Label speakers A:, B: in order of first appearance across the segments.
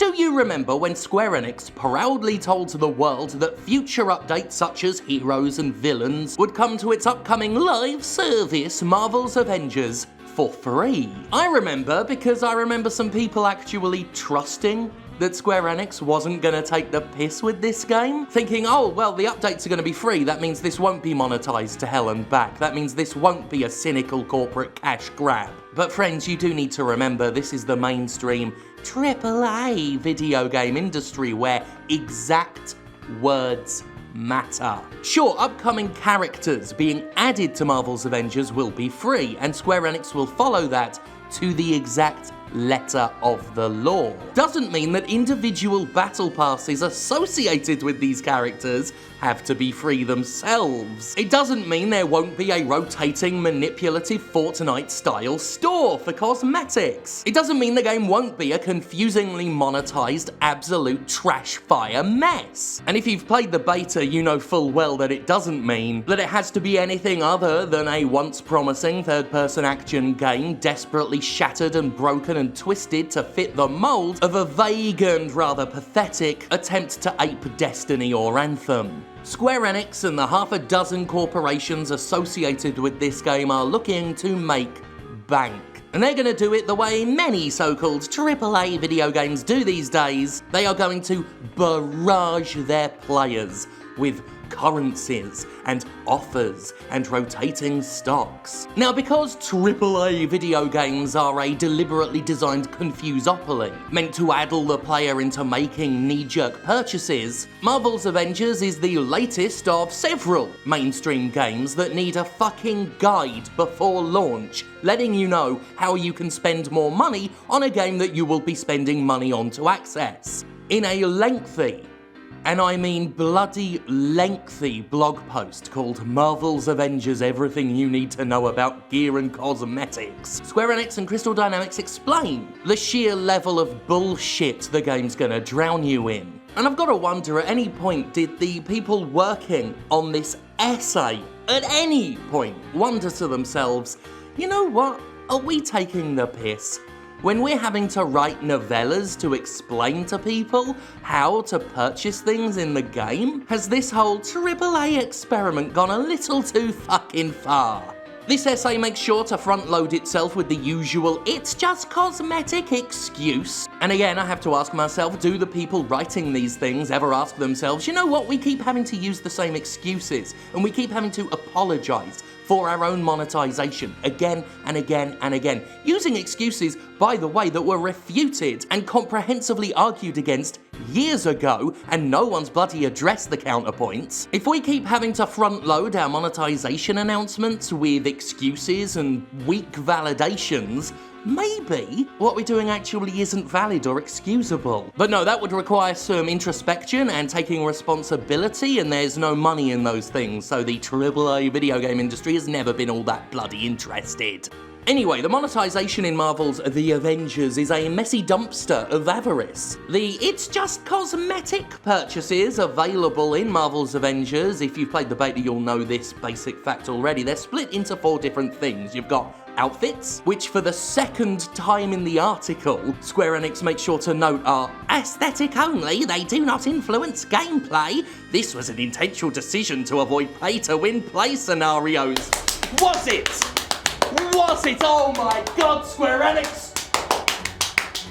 A: Do you remember when Square Enix proudly told the world that future updates such as heroes and villains would come to its upcoming live service, Marvel's Avengers, for free? I remember because I remember some people actually trusting that Square Enix wasn't going to take the piss with this game, thinking, oh, well, the updates are going to be free, that means this won't be monetized to hell and back, that means this won't be a cynical corporate cash grab. But friends, you do need to remember this is the mainstream AAA video game industry where exact words matter. Sure, upcoming characters being added to Marvel's Avengers will be free, and Square Enix will follow that to the exact letter of the law. Doesn't mean that individual battle passes associated with these characters have to be free themselves. It doesn't mean there won't be a rotating, manipulative Fortnite-style store for cosmetics. It doesn't mean the game won't be a confusingly monetized, absolute trash fire mess. And if you've played the beta, you know full well that it doesn't mean that it has to be anything other than a once-promising third-person action game desperately shattered and broken and twisted to fit the mold of a vague and rather pathetic attempt to ape Destiny or Anthem. Square Enix and the half a dozen corporations associated with this game are looking to make bank. And they're going to do it the way many so-called AAA video games do these days. They are going to barrage their players with currencies and offers and rotating stocks. Now, because AAA video games are a deliberately designed confusopoly, meant to addle the player into making knee-jerk purchases, Marvel's Avengers is the latest of several mainstream games that need a fucking guide before launch, letting you know how you can spend more money on a game that you will be spending money on to access. In a lengthy, and I mean bloody lengthy, blog post called Marvel's Avengers Everything You Need to Know About Gear and Cosmetics, Square Enix and Crystal Dynamics explain the sheer level of bullshit the game's gonna drown you in. And I've got to wonder, at any point did the people working on this essay at any point wonder to themselves, you know what, are we taking the piss? When we're having to write novellas to explain to people how to purchase things in the game? Has this whole AAA experiment gone a little too fucking far? This essay makes sure to front-load itself with the usual "it's just cosmetic" excuse. And again, I have to ask myself, do the people writing these things ever ask themselves, you know what, we keep having to use the same excuses, and we keep having to apologise for our own monetization again and again and again, using excuses, by the way, that were refuted and comprehensively argued against years ago, and no one's bloody addressed the counterpoints. If we keep having to front load our monetization announcements with excuses and weak validations, maybe what we're doing actually isn't valid or excusable. But no, that would require some introspection and taking responsibility, and there's no money in those things, so the AAA video game industry has never been all that bloody interested. Anyway, the monetization in Marvel's The Avengers is a messy dumpster of avarice. The "it's just cosmetic" purchases available in Marvel's Avengers, if you've played the beta you'll know this basic fact already, they're split into 4 different things. You've got outfits, which for the second time in the article, Square Enix makes sure to note are aesthetic only, they do not influence gameplay. This was an intentional decision to avoid pay-to-win play scenarios. Was it? Was it? Oh my god, Square Enix!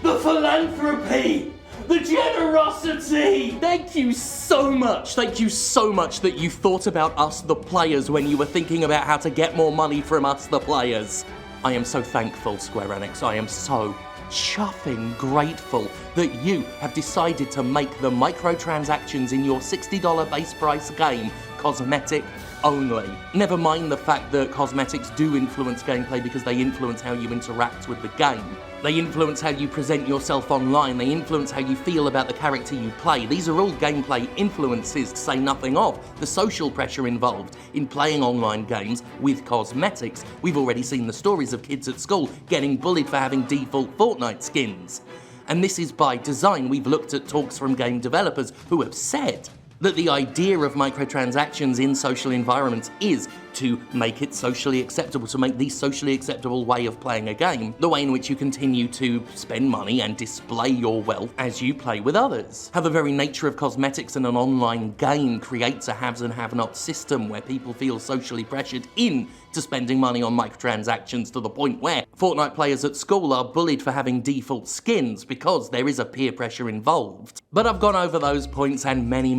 A: The philanthropy! The generosity! Thank you so much that you thought about us the players when you were thinking about how to get more money from us the players. I am so thankful, Square Enix. I am so chuffing grateful that you have decided to make the microtransactions in your $60 base price game cosmetic only. Never mind the fact that cosmetics do influence gameplay because they influence how you interact with the game. They influence how you present yourself online, they influence how you feel about the character you play. These are all gameplay influences, to say nothing of the social pressure involved in playing online games with cosmetics. We've already seen the stories of kids at school getting bullied for having default Fortnite skins. And this is by design. We've looked at talks from game developers who have said that the idea of microtransactions in social environments is to make it socially acceptable, to make the socially acceptable way of playing a game, the way in which you continue to spend money and display your wealth as you play with others. How the very nature of cosmetics in an online game creates a haves and have-nots system where people feel socially pressured in to spending money on microtransactions to the point where Fortnite players at school are bullied for having default skins because there is a peer pressure involved. But I've gone over those points and many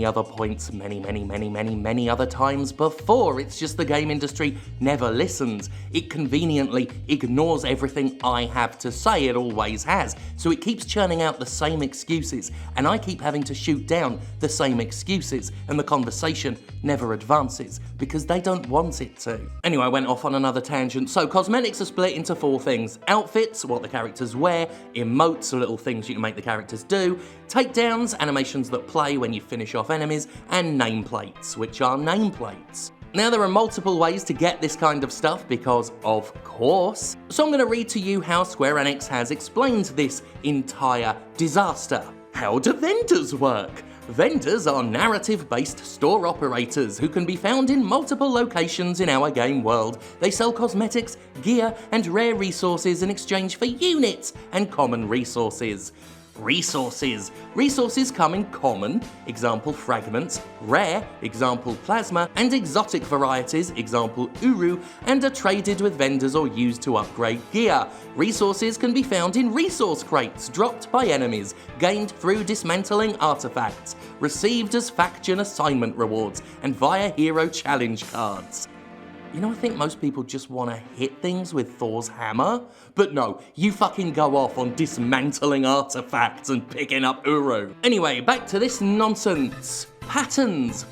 A: other points many other times before. It's just the game industry never listens. It conveniently ignores everything I have to say. It always has. So it keeps churning out the same excuses, and I keep having to shoot down the same excuses, and the conversation never advances because they don't want it to. Anyway, I went off on another tangent. So cosmetics are split into 4 things. Outfits, what the characters wear, emotes, little things you can make the characters do, takedowns, animations that play when you finish off enemies, and nameplates, which are nameplates. Now, there are multiple ways to get this kind of stuff because, of course. So I'm going to read to you how Square Enix has explained this entire disaster. How do vendors work? Vendors are narrative-based store operators who can be found in multiple locations in our game world. They sell cosmetics, gear, and rare resources in exchange for units and common resources. Resources come in common, example fragments, rare, example plasma, and exotic varieties, example uru, and are traded with vendors or used to upgrade gear. Resources can be found in resource crates dropped by enemies, gained through dismantling artifacts, received as faction assignment rewards, and via hero challenge cards. You know, I think most people just want to hit things with Thor's hammer. But no, you fucking go off on dismantling artifacts and picking up Uru. Anyway, back to this nonsense. Patterns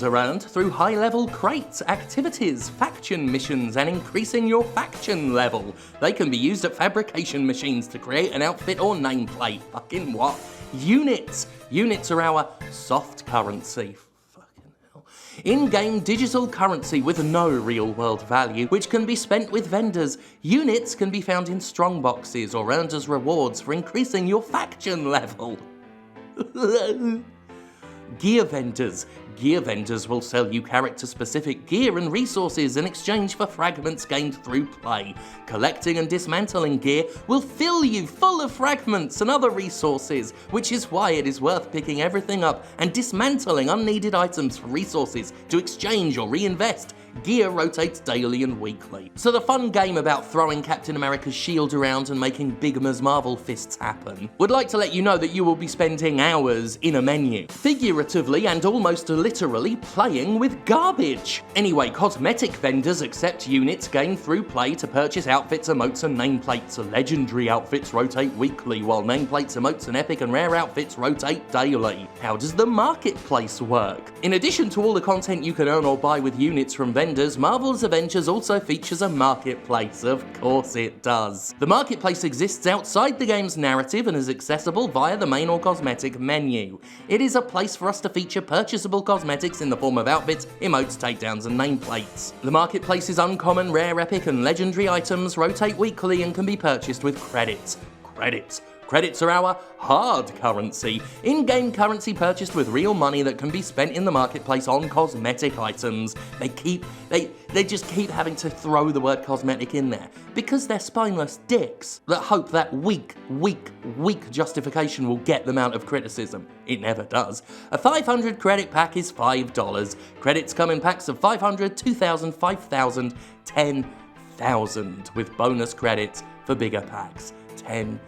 A: are earned through high-level crates, activities, faction missions, and increasing your faction level. They can be used at fabrication machines to create an outfit or nameplate. Fucking what? Units are our soft currency. In-game digital currency with no real-world value, which can be spent with vendors. Units can be found in strong boxes or earned as rewards for increasing your faction level. Gear vendors. Gear vendors will sell you character-specific gear and resources in exchange for fragments gained through play. Collecting and dismantling gear will fill you full of fragments and other resources, which is why it is worth picking everything up and dismantling unneeded items for resources to exchange or reinvest. Gear rotates daily and weekly. So the fun game about throwing Captain America's shield around and making Big Ms Marvel fists happen would like to let you know that you will be spending hours in a menu, figuratively and almost literally playing with garbage. Anyway, cosmetic vendors accept units gained through play to purchase outfits, emotes, and nameplates. Legendary outfits rotate weekly, while nameplates, emotes, and epic and rare outfits rotate daily. How does the marketplace work? In addition to all the content you can earn or buy with units from vendors, Marvel's Avengers also features a marketplace. Of course it does. The marketplace exists outside the game's narrative and is accessible via the main or cosmetic menu. It is a place for us to feature purchasable cosmetics in the form of outfits, emotes, takedowns, and nameplates. The marketplace's uncommon, rare, epic, and legendary items rotate weekly and can be purchased with credits. Credits are our hard currency, in-game currency purchased with real money that can be spent in the marketplace on cosmetic items. They just keep having to throw the word cosmetic in there because they're spineless dicks that hope that weak justification will get them out of criticism. It never does. A 500 credit pack is $5. Credits come in packs of 500, 2,000, 5,000, 10,000 with bonus credits for bigger packs. 10,000.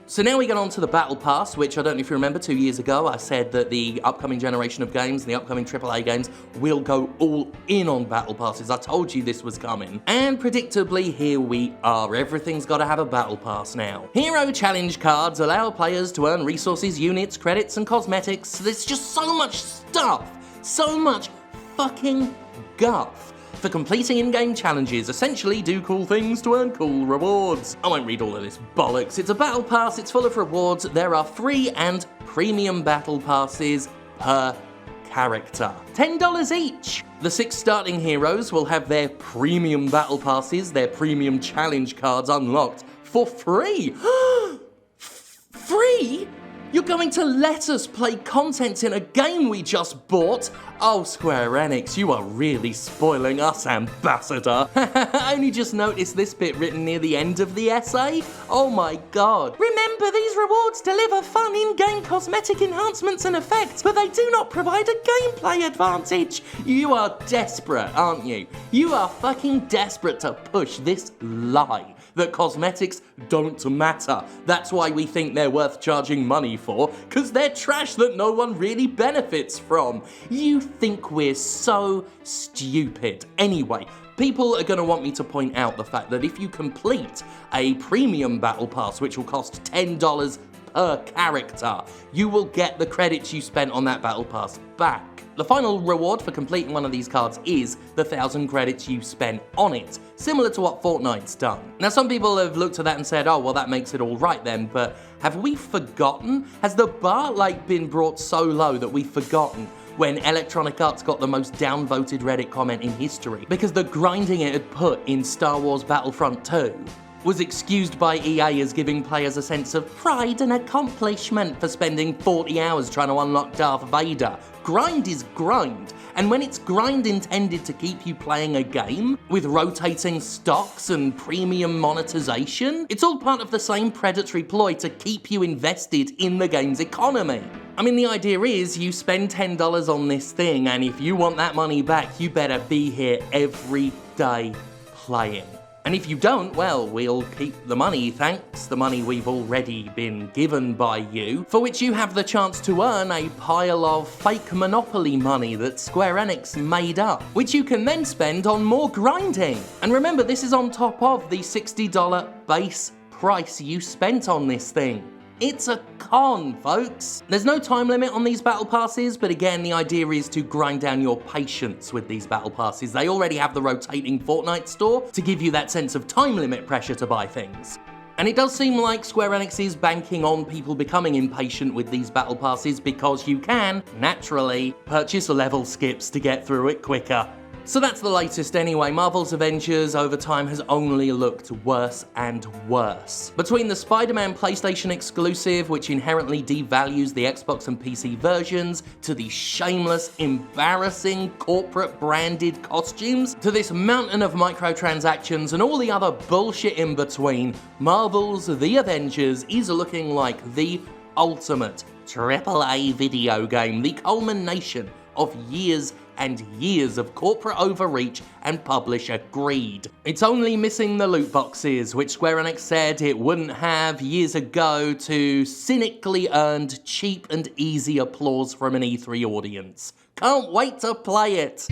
A: So now we get on to the Battle Pass, which I don't know if you remember 2 years ago, I said that the upcoming generation of games, the upcoming AAA games, will go all in on Battle Passes. I told you this was coming. And predictably, here we are. Everything's got to have a Battle Pass now. Hero Challenge cards allow players to earn resources, units, credits, and cosmetics. There's just so much stuff. So much fucking guff. For completing in-game challenges, essentially do cool things to earn cool rewards. I won't read all of this bollocks. It's a battle pass, it's full of rewards. There are free and premium battle passes per character. $10 each. The 6 starting heroes will have their premium battle passes, their premium challenge cards unlocked for free. Free? You're going to let us play content in a game we just bought? Oh, Square Enix, you are really spoiling us, Ambassador. I only just noticed this bit written near the end of the essay. Oh my god. Remember, these rewards deliver fun in-game cosmetic enhancements and effects, but they do not provide a gameplay advantage. You are desperate, aren't you? You are fucking desperate to push this lie that cosmetics don't matter. That's why we think they're worth charging money for, because they're trash that no one really benefits from. You think we're so stupid. Anyway, people are going to want me to point out the fact that if you complete a premium battle pass, which will cost $10 per character, you will get the credits you spent on that battle pass back. The final reward for completing one of these cards is the 1,000 credits you spent on it, similar to what Fortnite's done. Now, some people have looked at that and said, oh, well, that makes it all right then, but have we forgotten? Has the bar, been brought so low that we've forgotten when Electronic Arts got the most downvoted Reddit comment in history because the grinding it had put in Star Wars Battlefront 2 was excused by EA as giving players a sense of pride and accomplishment for spending 40 hours trying to unlock Darth Vader. Grind is grind, and when it's grind intended to keep you playing a game with rotating stocks and premium monetization, it's all part of the same predatory ploy to keep you invested in the game's economy. I mean, the idea is you spend $10 on this thing, and if you want that money back, you better be here every day playing. And if you don't, well, we'll keep the money, thanks, the money we've already been given by you, for which you have the chance to earn a pile of fake Monopoly money that Square Enix made up, which you can then spend on more grinding. And remember, this is on top of the $60 base price you spent on this thing. It's a con, folks. There's no time limit on these battle passes, but again, the idea is to grind down your patience with these battle passes. They already have the rotating Fortnite store to give you that sense of time limit pressure to buy things. And it does seem like Square Enix is banking on people becoming impatient with these battle passes because you can, naturally, purchase level skips to get through it quicker. So that's the latest anyway. Marvel's Avengers over time has only looked worse and worse. Between the Spider-Man PlayStation exclusive, which inherently devalues the Xbox and PC versions, to the shameless, embarrassing corporate branded costumes, to this mountain of microtransactions and all the other bullshit in between, Marvel's The Avengers is looking like the ultimate AAA video game, the culmination of years and years of corporate overreach and publisher greed. It's only missing the loot boxes, which Square Enix said it wouldn't have years ago to cynically earned cheap and easy applause from an E3 audience. Can't wait to play it!